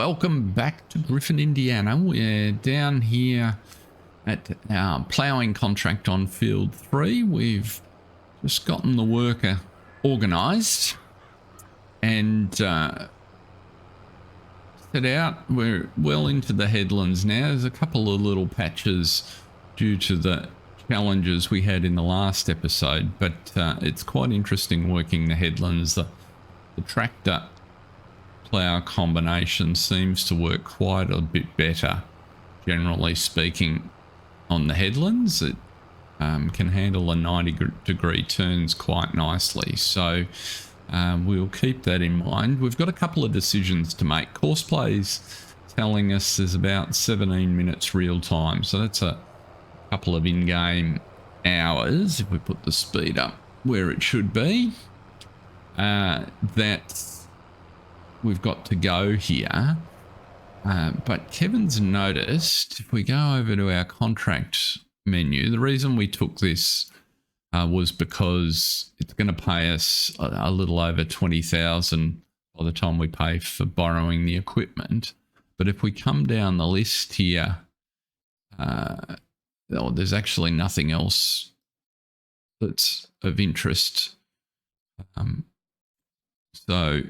welcome back to Griffin, Indiana. We're down here at our ploughing contract on field 3. We've just gotten the worker organised and set out. We're well into the headlands now. There's a couple of little patches due to the challenges we had in the last episode, but it's quite interesting working the headlands. The tractor plough combination seems to work quite a bit better, generally speaking, on the headlands. It can handle a 90-degree turns quite nicely, so we'll keep that in mind. We've got a couple of decisions to make. Courseplay's telling us there's about 17 minutes real time, so that's a couple of in-game hours if we put the speed up where it should be. That we've got to go here, but Kevin's noticed if we go over to our contract menu, the reason we took this was because it's going to pay us a little over 20,000 by the time we pay for borrowing the equipment. But if we come down the list here, there's actually nothing else that's of interest. So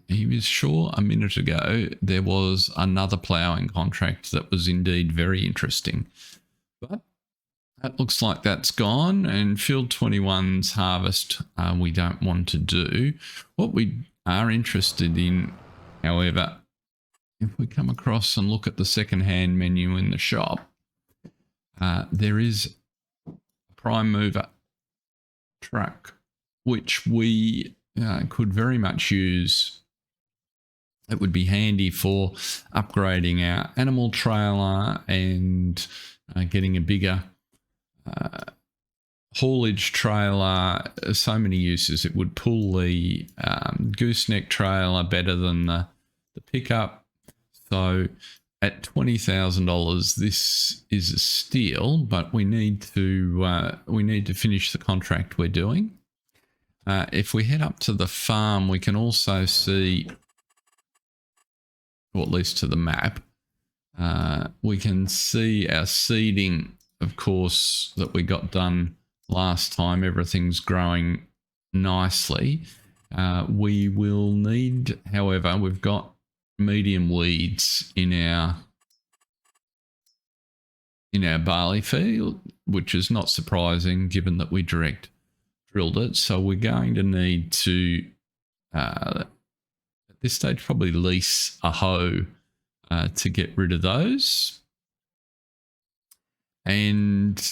he was sure a minute ago there was another ploughing contract that was indeed very interesting, but that looks like that's gone. And field 21's harvest we don't want to do. What we are interested in, however, if we come across and look at the second-hand menu in the shop, there is a prime mover truck which we could very much use. It would be handy for upgrading our animal trailer and getting a bigger haulage trailer. So many uses. It would pull the gooseneck trailer better than the pickup. So at $20,000, this is a steal, but we need to finish the contract we're doing. If we head up to the farm, we can also see, or at least to the map, we can see our seeding, of course, that we got done last time. Everything's growing nicely. We will need, however, we've got medium weeds in our barley field, which is not surprising given that we direct drilled it. So we're going to need to at this stage probably lease a hoe to get rid of those. And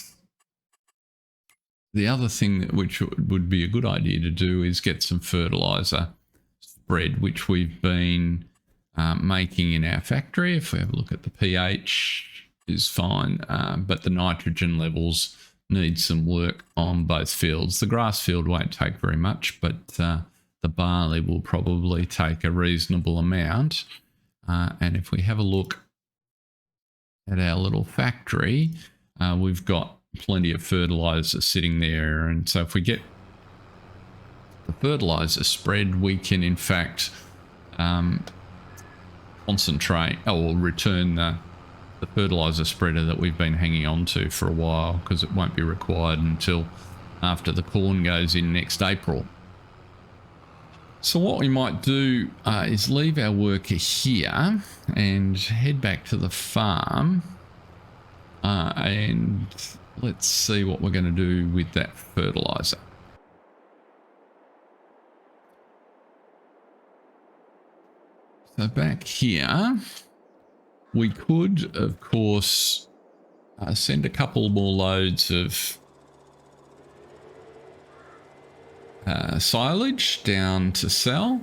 the other thing which would be a good idea to do is get some fertiliser spread, which we've been making in our factory. If we have a look at the pH is fine, but the nitrogen levels need some work on both fields. The grass field won't take very much, but the barley will probably take a reasonable amount. And if we have a look at our little factory, we've got plenty of fertiliser sitting there. And so if we get the fertiliser spread, we can in fact concentrate or return the fertiliser spreader that we've been hanging on to for a while, because it won't be required until after the corn goes in next April. So what we might do is leave our worker here and head back to the farm, and let's see what we're going to do with that fertiliser. So back here, we could, of course, send a couple more loads of silage down to sell.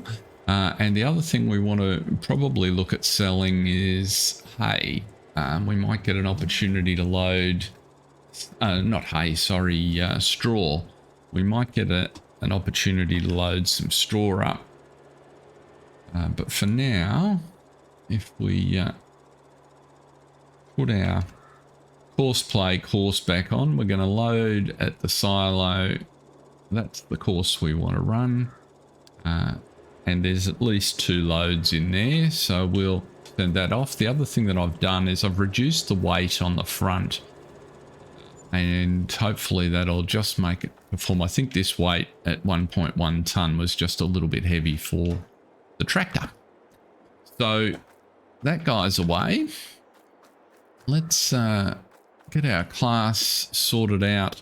And the other thing we want to probably look at selling is hay. We might get an opportunity to load, not hay, sorry, straw. We might get an opportunity to load some straw up. But for now, if we put our course back on, we're going to load at the silo. That's the course we want to run. and there's at least 2 loads in there, so we'll send that off. The other thing that I've done is I've reduced the weight on the front, and hopefully that'll just make it perform. I think this weight at 1.1 ton was just a little bit heavy for the tractor. So that guy's away. Let's get our class sorted out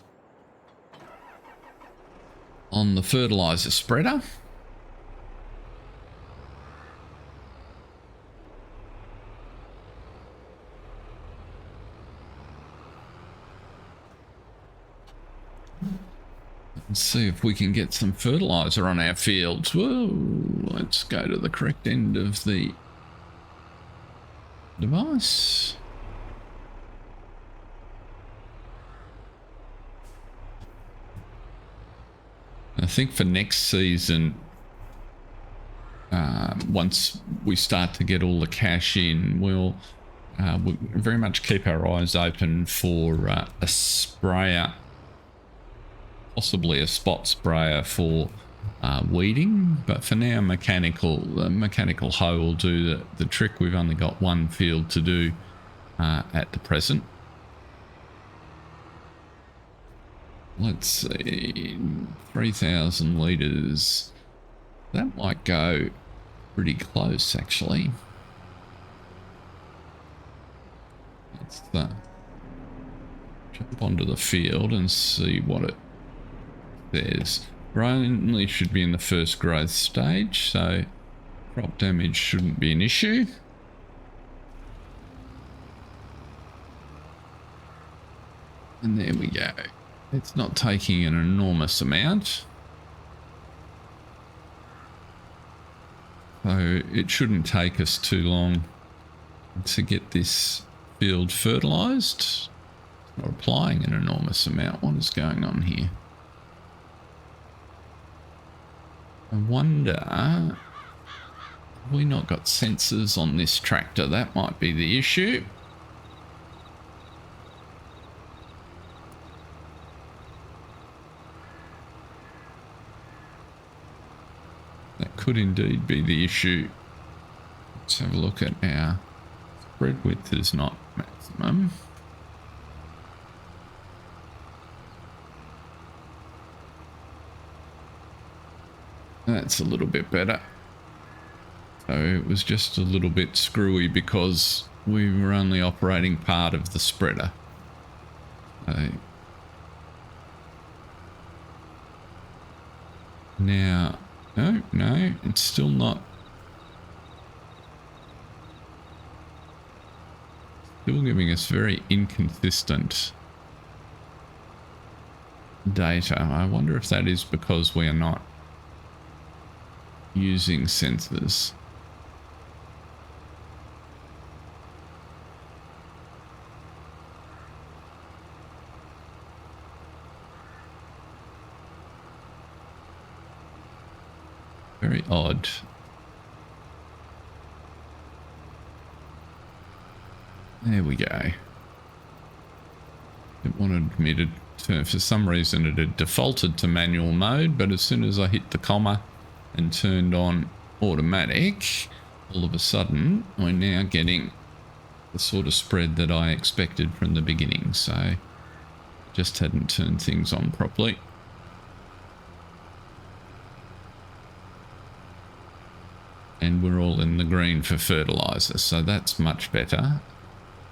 on the fertiliser spreader. And see if we can get some fertiliser on our fields. Whoa, let's go to the correct end of the device. I think for next season, once we start to get all the cash in, we'll very much keep our eyes open for a sprayer, possibly a spot sprayer for weeding. But for now, mechanical hoe will do the trick. We've only got one field to do at the present. Let's see, 3,000 litres. That might go pretty close, actually. Let's jump onto the field and see what it says. Only should be in the first growth stage, so crop damage shouldn't be an issue. And there we go. It's not taking an enormous amount, so it shouldn't take us too long to get this field fertilised. It's not applying an enormous amount. What is going on here? I wonder, have we not got sensors on this tractor? That might be the issue. That could indeed be the issue. Let's have a look at our spread width is not maximum. That's a little bit better. So it was just a little bit screwy because we were only operating part of the spreader. Now, no, it's still not. Still giving us very inconsistent data. I wonder if that is because we are not using sensors. Very odd. There we go. It wanted me to turn, for some reason it had defaulted to manual mode, but as soon as I hit the comma and turned on automatic, all of a sudden we're now getting the sort of spread that I expected from the beginning. So just hadn't turned things on properly. And we're all in the green for fertiliser, so that's much better.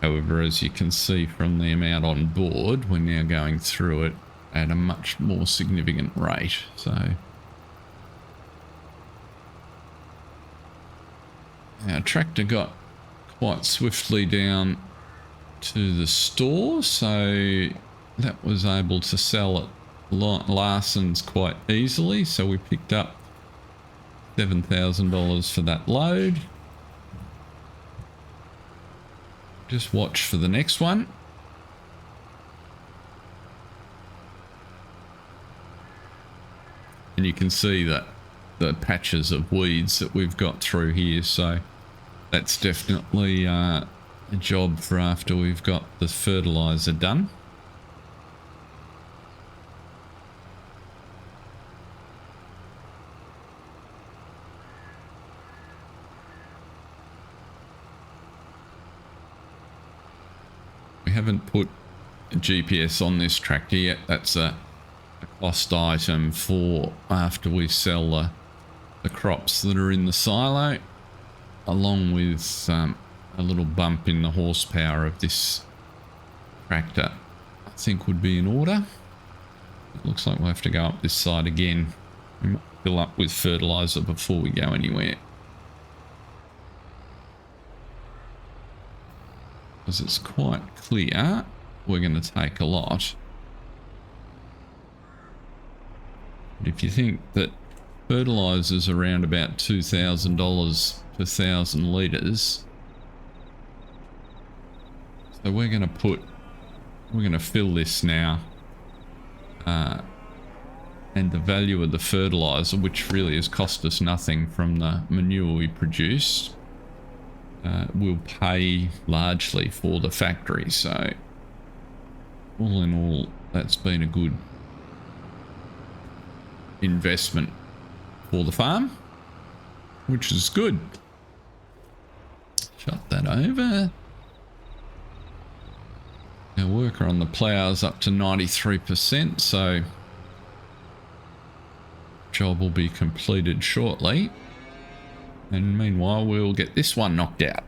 However, as you can see from the amount on board, we're now going through it at a much more significant rate. So our tractor got quite swiftly down to the store, so that was able to sell at Larson's quite easily. So we picked up $7,000 for that load. Just watch for the next one. And you can see that the patches of weeds that we've got through here, so that's definitely a job for after we've got the fertiliser done. haven't put a GPS on this tractor yet. That's a cost item for after we sell the crops that are in the silo, along with a little bump in the horsepower of this tractor. I think would be in order. It looks like we'll have to go up this side again. We might fill up with fertiliser before we go anywhere, because it's quite clear we're going to take a lot. But if you think that fertiliser's around about $2,000 per 1,000 litres, so we're going to fill this now, and the value of the fertiliser, which really has cost us nothing from the manure we produced, will pay largely for the factory. So all in all, that's been a good investment for the farm, which is good. Shut that over. Our worker on the plough's up to 93%, so job will be completed shortly. And meanwhile, we'll get this one knocked out.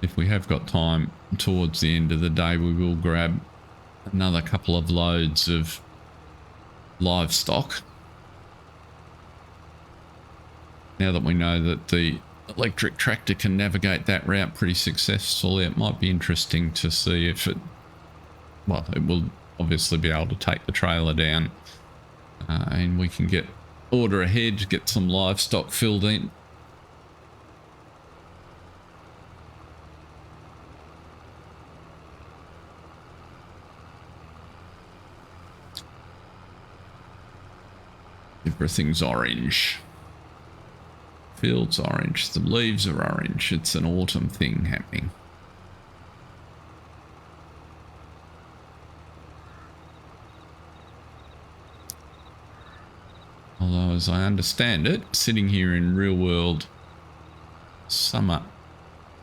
If we have got time towards the end of the day, we will grab another couple of loads of livestock. Now that we know that the electric tractor can navigate that route pretty successfully, it might be interesting to see if it, well, it will obviously be able to take the trailer down, and we can order ahead, get some livestock filled in. Everything's orange. Field's orange. The leaves are orange. It's an autumn thing happening. Although, as I understand it, sitting here in real world summer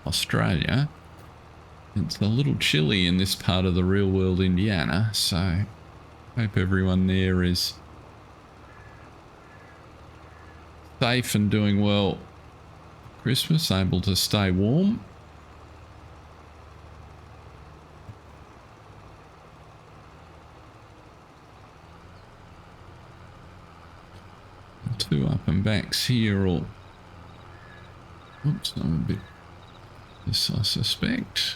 Australia, it's a little chilly in this part of the real world Indiana, so hope everyone there is safe and doing well. Christmas, able to stay warm. Two up and backs here, or oops, I'm a bit this, I suspect.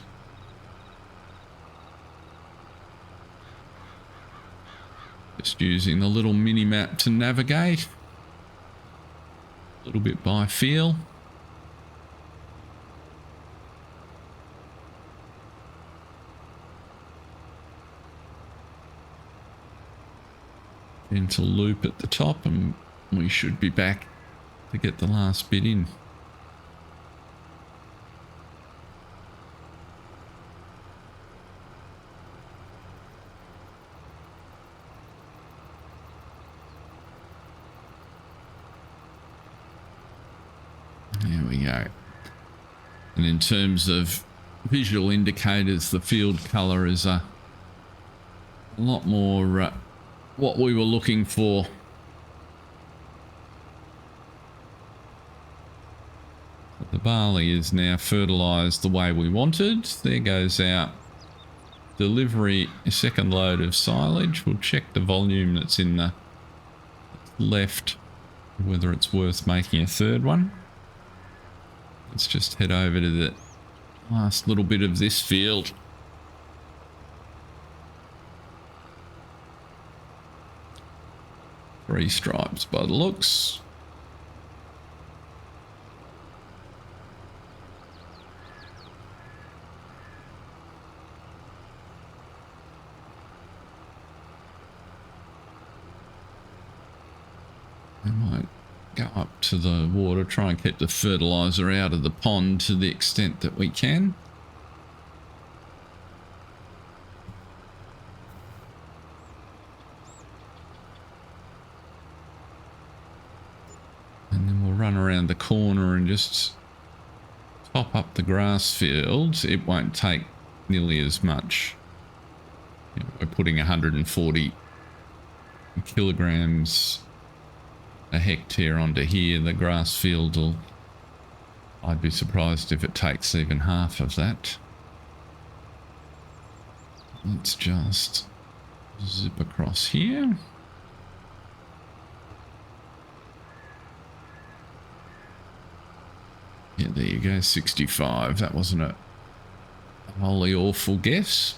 Just using the little mini map to navigate. A little bit by feel. Into loop at the top, and we should be back to get the last bit in. There we go. And in terms of visual indicators, the field colour is a lot more what we were looking for. The barley is now fertilised the way we wanted. There goes our delivery, a second load of silage. We'll check the volume that's in the left, whether it's worth making a third one. Let's just head over to the last little bit of this field. Three stripes by the looks. I might go up to the water, try and keep the fertiliser out of the pond to the extent that we can. run around the corner and just top up the grass fields, it won't take nearly as much. You know, we're putting 140 kilograms a hectare onto here. The grass field will, I'd be surprised if it takes even half of that. Let's just zip across here. Yeah, there you go, 65. That wasn't a wholly awful guess.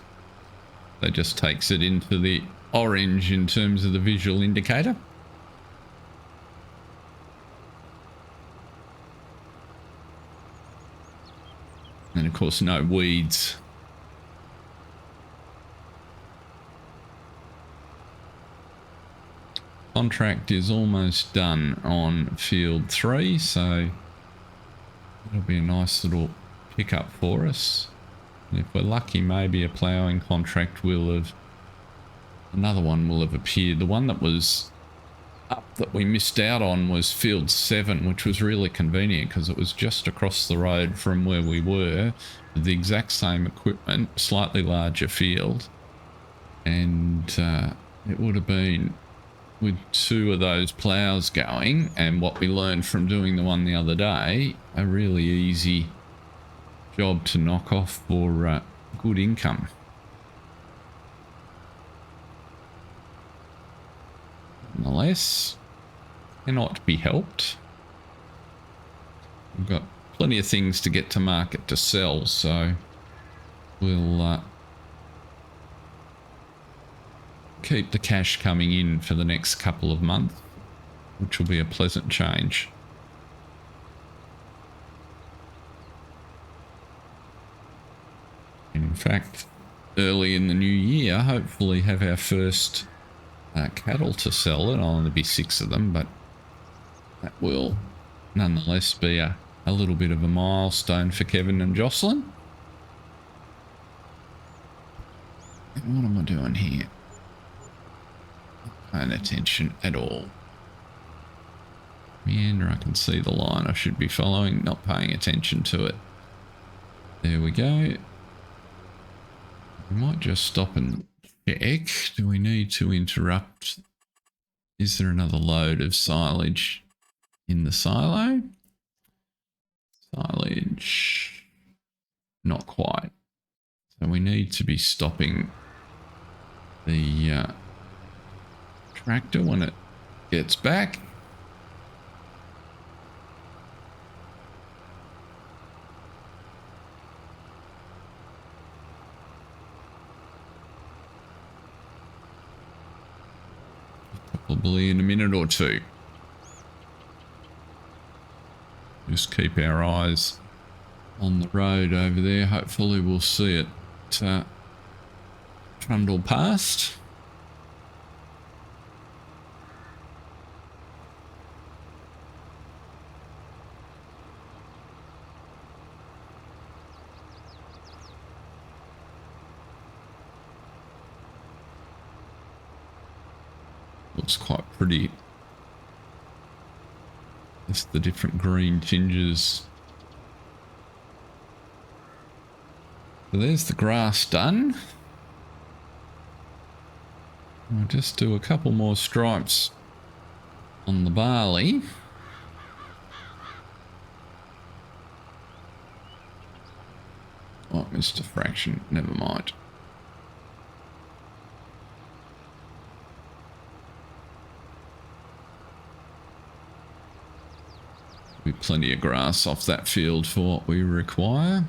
That just takes it into the orange in terms of the visual indicator. And of course, no weeds. Contract is almost done on field 3, so it'll be a nice little pickup for us. And if we're lucky, maybe a ploughing contract will have, another one will have appeared. The one that was up that we missed out on was field 7, which was really convenient because it was just across the road from where we were, with the exact same equipment, slightly larger field. And it would have been, with 2 of those ploughs going, and what we learned from doing the one the other day, a really easy job to knock off for good income. Nonetheless, cannot be helped. We've got plenty of things to get to market to sell, so we'll keep the cash coming in for the next couple of months, which will be a pleasant change. And in fact, early in the new year, hopefully have our first cattle to sell. It'll only be 6 of them, but that will nonetheless be a little bit of a milestone for Kevin and Jocelyn. And what am I doing here? Not paying attention at all. Meander, I can see the line I should be following, not paying attention to it. There we go. We might just stop and check. Do we need to interrupt? Is there another load of silage in the silo? Silage. Not quite. So we need to be stopping the tractor when it gets back. Probably in a minute or 2. Just keep our eyes on the road over there. Hopefully we'll see it trundle past. Looks quite pretty. Just the different green tinges. So there's the grass done. I'll just do a couple more stripes on the barley. Oh, missed a fraction. Never mind. Plenty of grass off that field for what we require.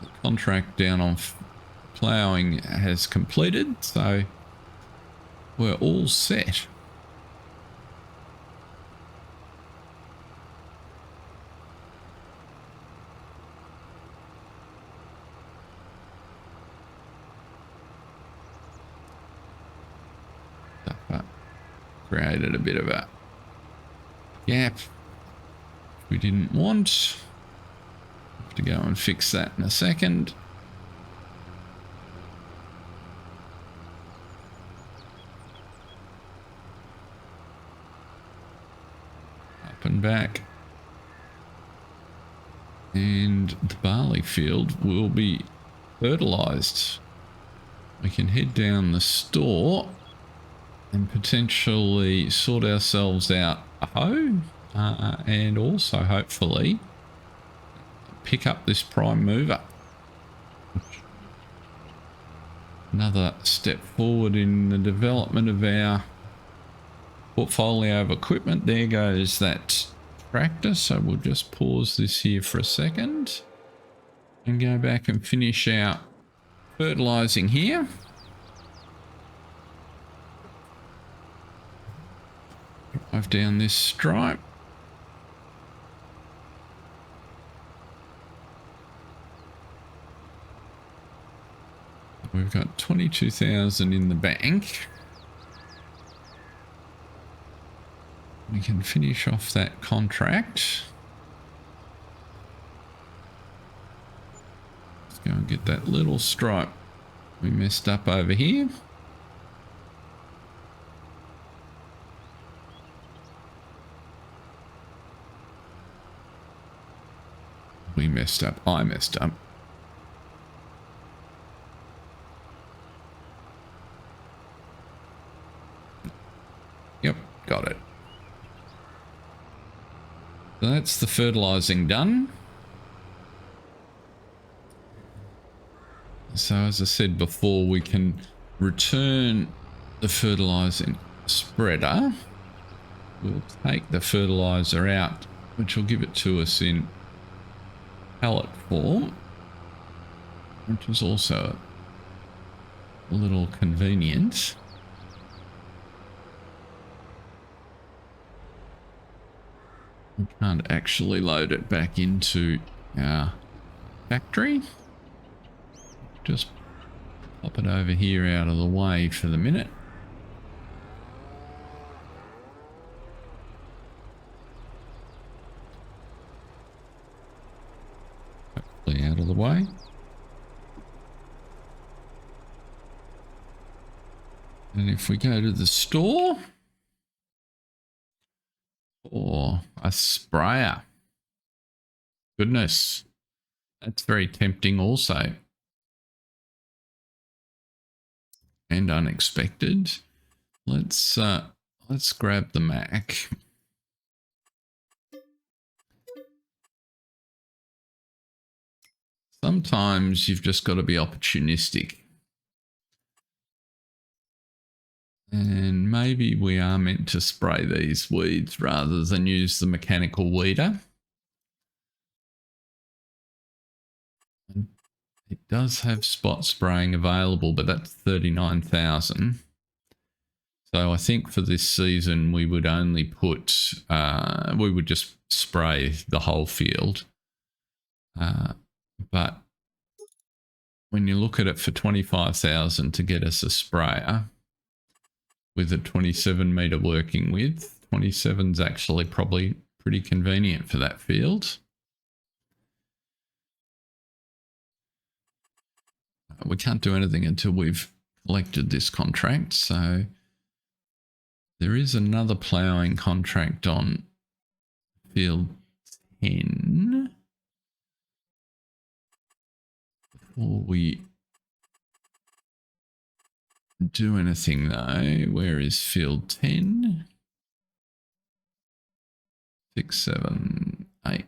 The contract down on ploughing has completed, so we're all set. Created a bit of a gap we didn't want. Have to go and fix that in a second. back. And the barley field will be fertilized. We can head down the store and potentially sort ourselves out a hoe, and also hopefully pick up this prime mover. Another step forward in the development of our portfolio of equipment. There goes that tractor, so we'll just pause this here for a second and go back and finish our fertilizing here. Drive down this stripe. We've got 22,000 in the bank. We can finish off that contract. Let's go and get that little stripe we messed up over here. We messed up. I messed up. Yep, got it. So that's the fertilizing done. So as I said before, we can return the fertilizing spreader. We'll take the fertilizer out, which will give it to us in pallet form, which is also a little convenient. We can't actually load it back into our factory. Just pop it over here out of the way for the minute. Hopefully out of the way. And if we go to the store, or a sprayer. Goodness, that's very tempting also. And unexpected. Let's grab the Mack. Sometimes you've just got to be opportunistic. And maybe we are meant to spray these weeds rather than use the mechanical weeder. It does have spot spraying available, but that's 39,000. So I think for this season we would only put, we would just spray the whole field. But when you look at it for 25,000 to get us a sprayer, with a 27 meter working width, 27's actually probably pretty convenient for that field. We can't do anything until we've collected this contract, so there is another ploughing contract on field 10. Before we do anything though, where is field 10? 6, 7, 8.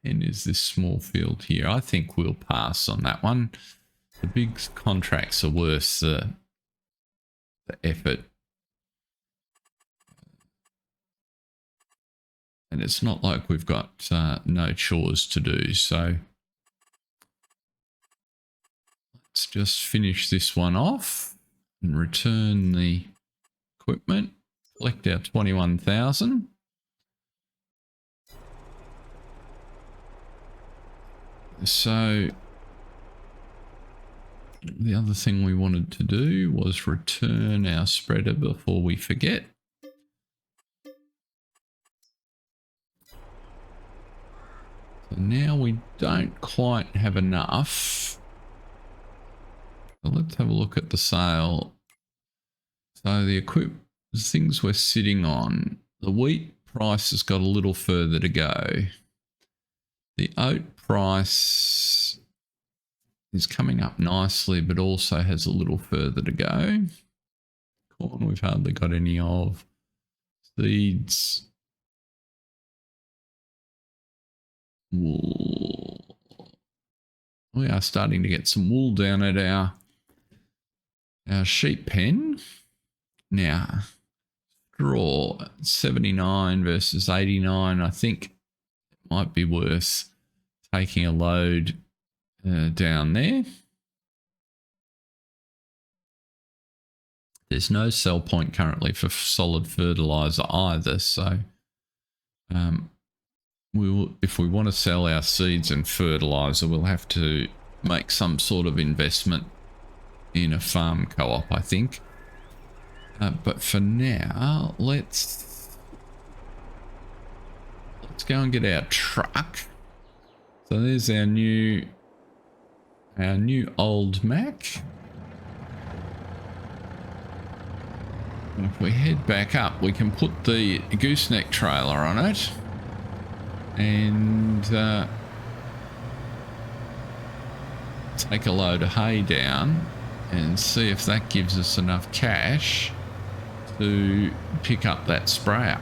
10 is this small field here. I think we'll pass on that one. The big contracts are worth the effort. And it's not like we've got no chores to do, so let's just finish this one off and return the equipment, collect our 21,000. So the other thing we wanted to do was return our spreader before we forget. So now we don't quite have enough. So let's have a look at the sale. So the things we're sitting on, the wheat price has got a little further to go. The oat price is coming up nicely, but also has a little further to go. Corn we've hardly got any of. Seeds. Wool. We are starting to get some wool down at our sheep pen. Now, straw 79 versus 89. I think it might be worth taking a load down there. There's no sell point currently for solid fertiliser either, so if we want to sell our seeds and fertiliser, we'll have to make some sort of investment in a farm co-op, I think. But for now, let's go and get our truck. So there's our new old Mack. And if we head back up, we can put the gooseneck trailer on it and take a load of hay down and see if that gives us enough cash to pick up that sprayer.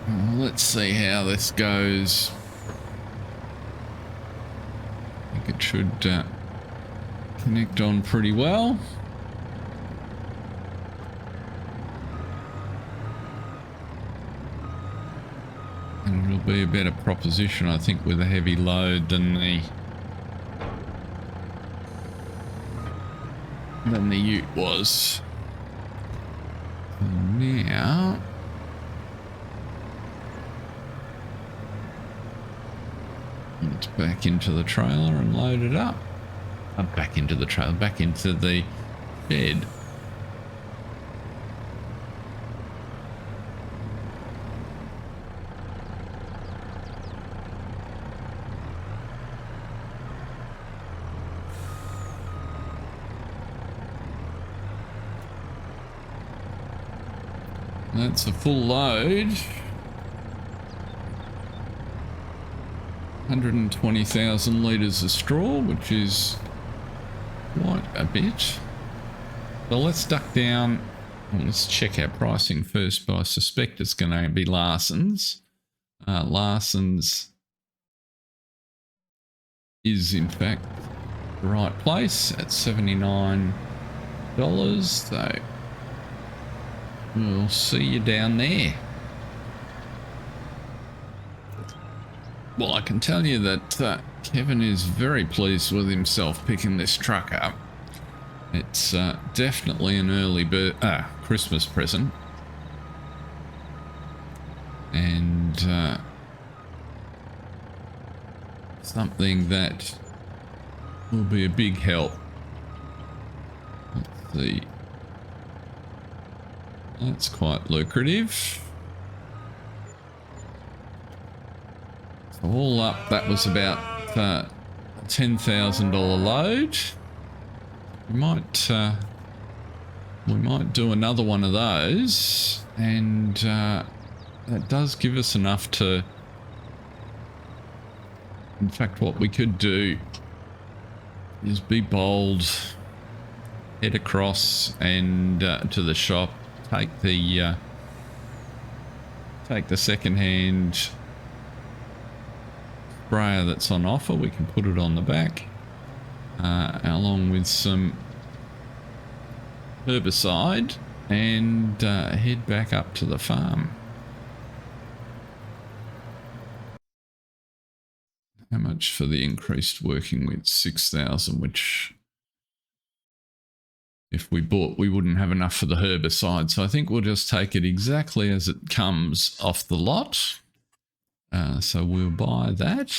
Well, let's see how this goes. I think it should connect on pretty well. And it'll be a better proposition, I think, with a heavy load than the ute was. And now it's back into the trailer and load it up. Back into the trailer, back into the shed. That's a full load. 120,000 litres of straw, which is quite a bit. So let's duck down. Well, let's check our pricing first, but I suspect it's going to be Larson's. Larson's is in fact the right place at $79. So we'll see you down there. Well, I can tell you that Kevin is very pleased with himself picking this truck up. It's definitely an early Christmas present. And something that will be a big help. Let's see. That's quite lucrative. So all up, that was about a $10,000 load. We might do another one of those, and that does give us enough to. In fact, what we could do is be bold, head across and to the shop. Take the second-hand sprayer that's on offer. We can put it on the back, along with some herbicide, and head back up to the farm. How much for the increased working width? 6,000, which, if we bought, we wouldn't have enough for the herbicide. So I think we'll just take it exactly as it comes off the lot. So we'll buy that.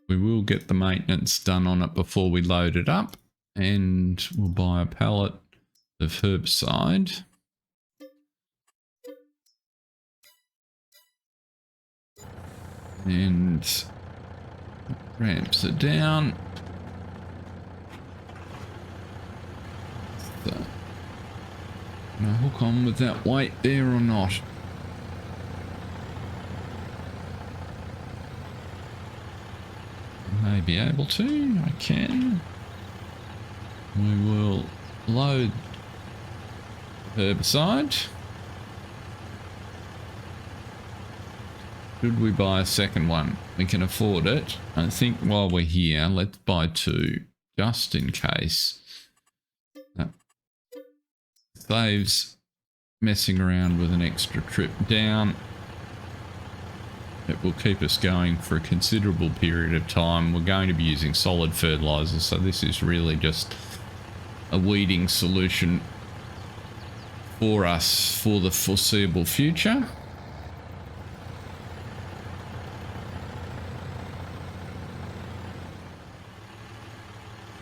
We will get the maintenance done on it before we load it up. And we'll buy a pallet of herbicide. And ramps it down. So Can I hook on with that weight there or not? I may be able to. I can. We will load herbicide. Should we buy a second one? We can afford it. I think while we're here, let's buy 2 just in case. That saves messing around with an extra trip down. It will keep us going for a considerable period of time. We're going to be using solid fertiliser, so this is really just a weeding solution for us for the foreseeable future.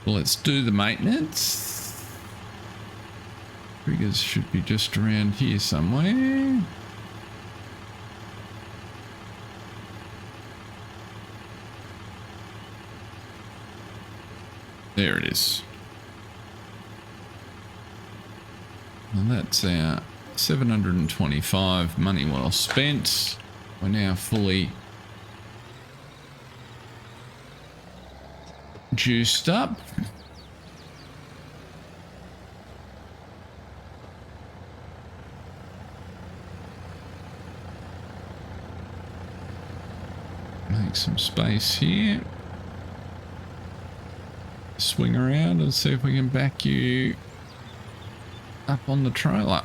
Let's do the maintenance. Triggers should be just around here somewhere. There it is. And that's our 725, money well spent. We're now fully juiced up. Make some space here. Swing around and see if we can back you up on the trailer.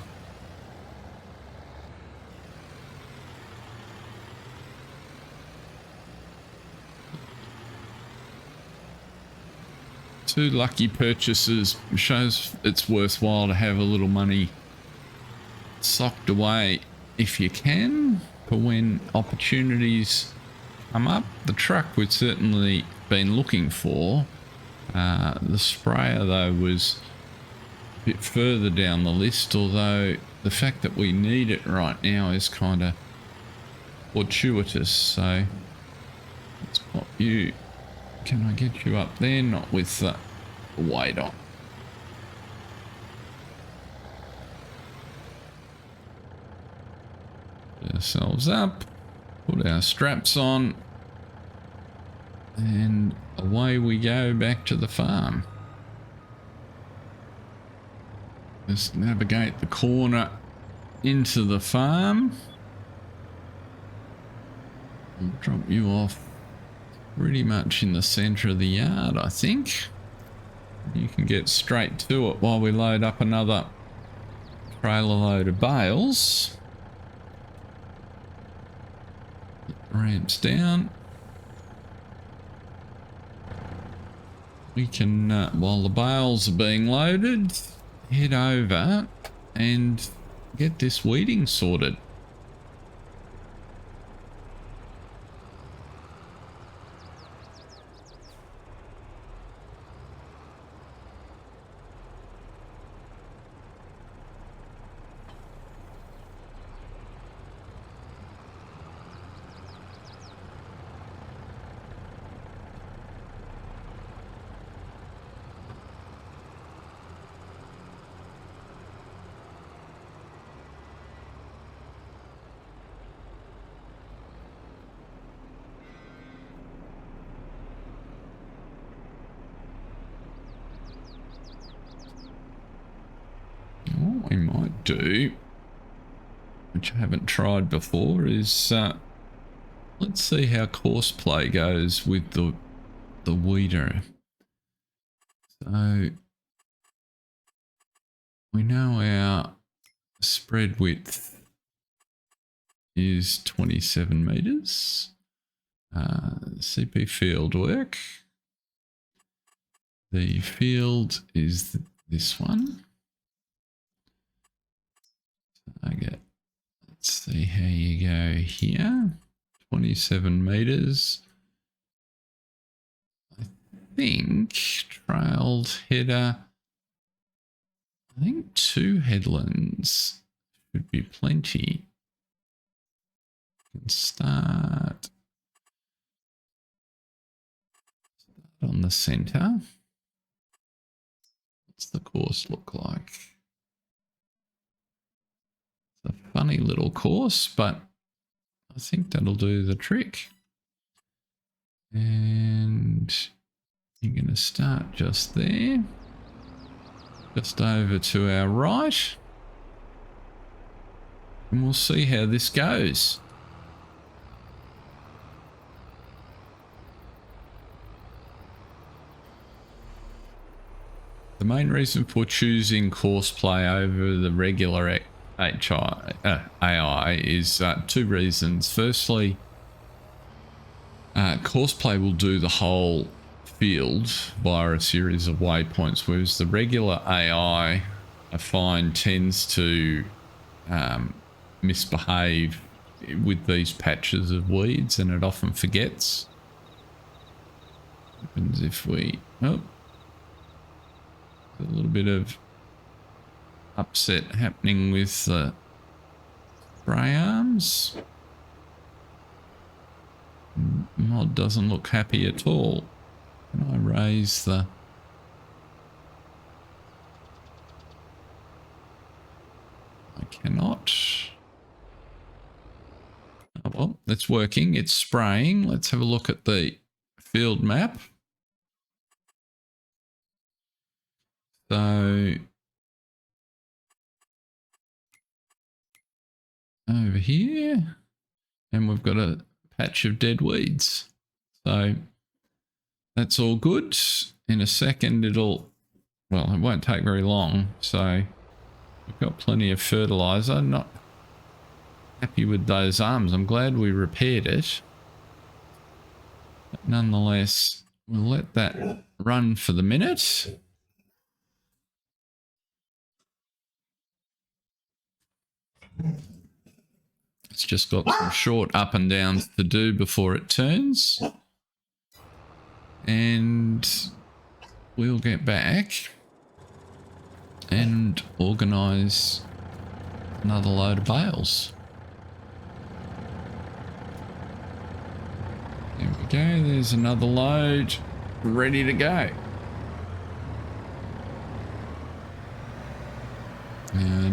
Two lucky purchases shows it's worthwhile to have a little money socked away if you can for when opportunities come up. The truck we've certainly been looking for. The sprayer though was a bit further down the list, although the fact that we need it right now is kind of fortuitous. So let's pop you. Can I get you up there? Not with the weight on. Put ourselves up, put our straps on, and away we go back to the farm. Just navigate the corner into the farm. I'll drop you off pretty much in the centre of the yard, I think. You can get straight to it while we load up another trailer load of bales. Ramps down. We can, while the bales are being loaded, head over and get this weeding sorted. What we might do, which I haven't tried before, is let's see how course play goes with the weeder. So we know our spread width is 27 meters. CP field work. The field is this one. Okay, let's see how you go here. 27 meters. I think trailed header. I think 2 headlands should be plenty. Can start on the center. What's the course look like? It's a funny little course, but I think that'll do the trick. And you're going to start just there. Just over to our right. And we'll see how this goes. The main reason for choosing courseplay over the regular AI is two reasons. Firstly, courseplay will do the whole field via a series of waypoints, whereas the regular AI, I find, tends to misbehave with these patches of weeds, and it often forgets. What happens if we... Oh, a little bit of upset happening with the spray arms. Mod doesn't look happy at all. Can I raise the... I cannot. Oh, well, it's working. It's spraying. Let's have a look at the field map. So over here, and we've got a patch of dead weeds. So that's all good. In a second it'll, well, it won't take very long. So we've got plenty of fertilizer. Not happy with those arms. I'm glad we repaired it. But nonetheless, we'll let that run for the minute. It's just got some short up and downs to do before it turns. And we'll get back and organise another load of bales. There we go. There's another load ready to go.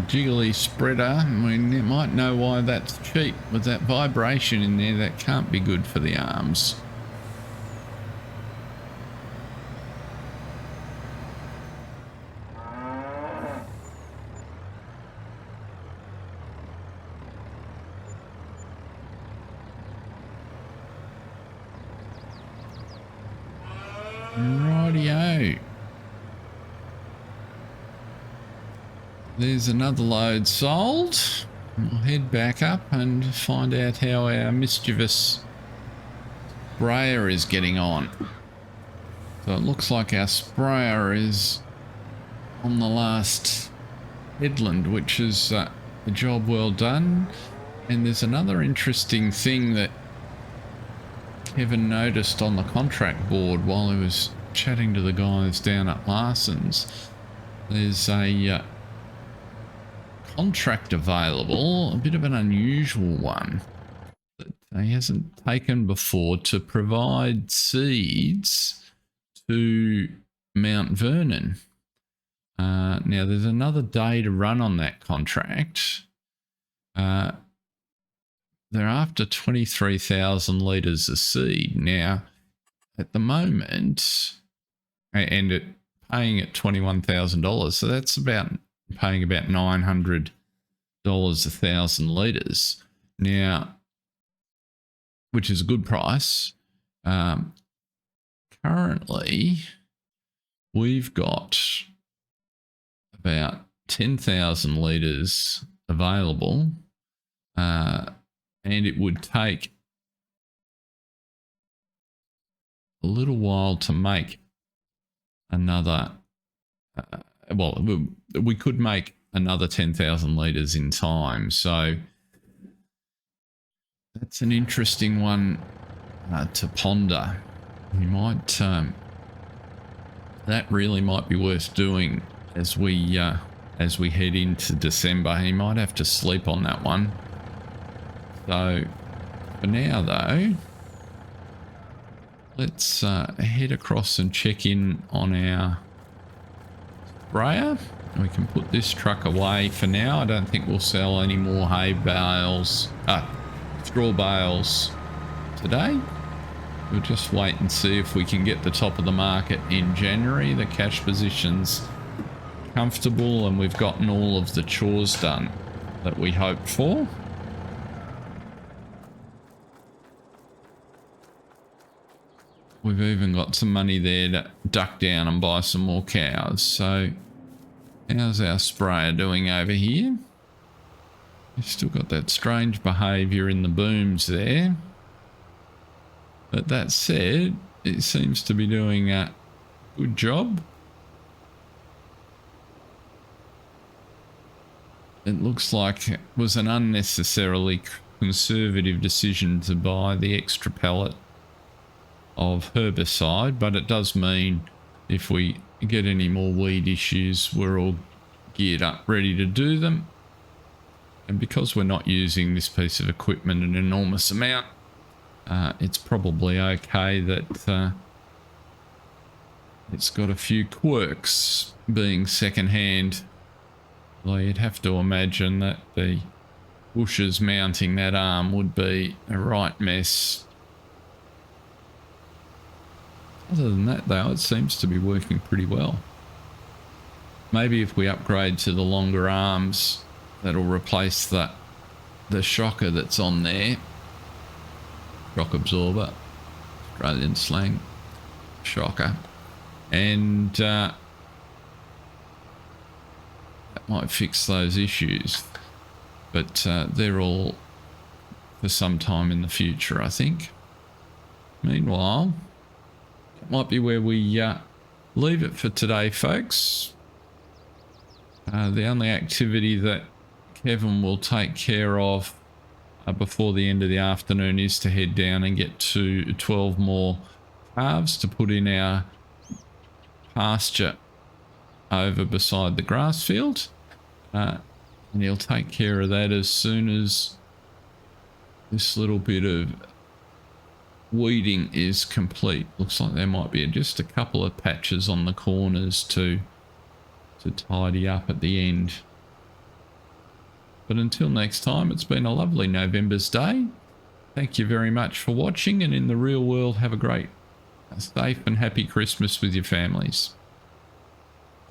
Jiggly spreader, I mean, you might know why that's cheap. With that vibration in there, that can't be good for the arms. Rightio. There's another load sold. We'll head back up and find out how our mischievous sprayer is getting on. So it looks like our sprayer is on the last headland, which is a job well done. And there's another interesting thing that Kevin noticed on the contract board while he was chatting to the guys down at Larson's. There's a contract available, a bit of an unusual one that he hasn't taken before, to provide seeds to Mount Vernon. Now there's another day to run on that contract. They're after 23,000 litres of seed. Now at the moment, and it paying at $21,000, so that's about paying about $900 a 1,000 litres now, which is a good price. Currently we've got about 10,000 litres available, and it would take a little while to make another well, we could make another 10,000 litres in time. So that's an interesting one to ponder. You might, that really might be worth doing as we head into December. He might have to sleep on that one. So for now though, let's head across and check in on our sprayer We can put this truck away for now. I don't think we'll sell any more hay bales, straw bales today. We'll just wait and see if we can get the top of the market in January. The cash position's comfortable and we've gotten all of the chores done that we hoped for. We've even got some money there to duck down and buy some more cows. So how's our sprayer doing over here? We've still got that strange behaviour in the booms there. But that said, it seems to be doing a good job. It looks like it was an unnecessarily conservative decision to buy the extra pellet of herbicide, but it does mean if we get any more weed issues, we're all geared up, ready to do them. And because we're not using this piece of equipment an enormous amount, it's probably okay that it's got a few quirks being secondhand. Although you'd have to imagine that the bushes mounting that arm would be a right mess. Other than that though, it seems to be working pretty well. Maybe if we upgrade to the longer arms, that'll replace the shocker that's on there. Shock absorber, Australian slang, shocker. And that might fix those issues. But they're all for some time in the future, I think. Meanwhile, it might be where we leave it for today, folks. The only activity that Kevin will take care of before the end of the afternoon is to head down and get 12 more calves to put in our pasture over beside the grass field. And he'll take care of that as soon as this little bit of weeding is complete. Looks like there might be just a couple of patches on the corners to tidy up at the end. But until next time, it's been a lovely November's day. Thank you very much for watching, and in the real world, have a great, safe and happy Christmas with your families.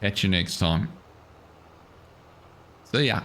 Catch you next time. See ya.